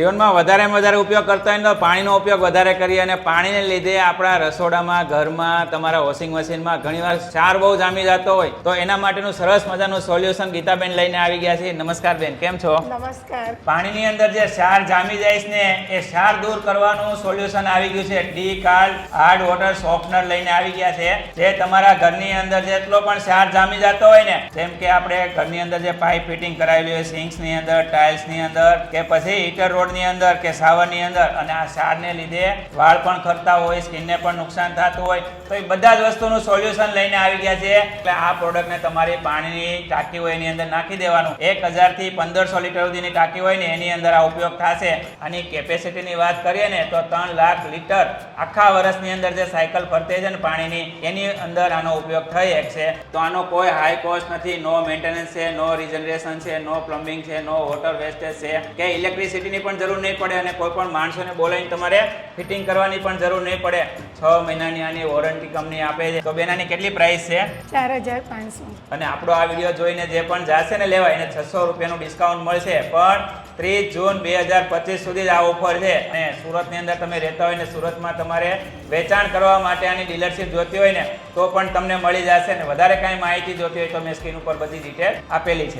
જીવનમાં વધારે ઉપયોગ કરતા હોય તો પાણીનો ઉપયોગ વધારે કરીએ અને પાણીને લીધે આપણા રસોડામાં ઘરમાં તમારા વોશિંગ મશીનમાં ઘણીવાર ક્ષાર બહુ જામી જતો હોય તો એના માટેનું સરસ મજાનું સોલ્યુશન ગીતાબેન લઈને આવી ગયા છે. નમસ્કાર બેન, કેમ છો? નમસ્કાર. પાણીની અંદર જે ક્ષાર જામી જાય છે ને એ ક્ષાર દૂર કરવાનું સોલ્યુશન આવી ગયું છે. ડી કાર્ડ હાર્ડ વોટર સોફ્ટનર લઈને આવી ગયા છે, જે તમારા ઘરની અંદર જેટલો પણ ક્ષાર જામી જતો હોય ને, જેમ કે આપણે ઘરની અંદર જે પાઇપ ફિટિંગ કરાવેલી હોય, સિંક્સની અંદર, ટાઇલ્સની અંદર કે પછી હીટર રોડ ની અંદર કે શાવરની અંદર, અને આ ક્ષારને લીધે વાળ પણ ખરતા હોય, સ્કિનને પણ નુકસાન થતું હોય, તો એ બધા જ વસ્તુનું સોલ્યુશન લઈને આવી ગયા છે. એટલે આ પ્રોડક્ટને તમારી પાણીની ટાંકી હોય એની અંદર નાખી દેવાનું. 1000 થી 1500 લીટર સુધીની ટાંકી હોય ને એની અંદર આ ઉપયોગ થશે. આની કેપેસિટીની વાત કરીએ ને તો 3 લાખ લીટર આખા વર્ષની અંદર જે સાયકલ ફરતે છે ને પાણીની, એની અંદર આનો ઉપયોગ થઈ શકશે. તો આનો કોઈ હાઈ કોસ્ટ નથી, નો મેન્ટેનન્સ છે, નો રિજનરેશન છે, નો પ્લમ્બિંગ છે, નો વોટર વેસ્ટેજ છે કે ઇલેક્ટ્રિસિટીની પણ જરૂર નહીં પડે અને કોઈ પણ માણસોને બોલાવીને તમારે ફિટિંગ કરવાની પણ જરૂર નહીં પડે. 6 મહિનાની આની વોરંટી કંપની આપે છે. તો બેનાની કેટલી પ્રાઇસ છે? 4500. અને આપણો આ વિડીયો જોઈને જે પણ જાશે ને લેવા એને 600 રૂપિયાનું ડિસ્કાઉન્ટ મળશે. પણ 30 જૂન 2025 સુધી જ આ ઓફર છે. અને સુરતની અંદર તમે રહેતા હોય ને સુરતમાં તમારે વેચાણ કરવા માટે આની ડીલરશીપ જોતી હોય ને તો પણ તમને મળી જશે. ને વધારે કાંઈ માહિતી જોતી હોય તો મેં સ્ક્રીન ઉપર બધી ડિટેલ આપેલી છે.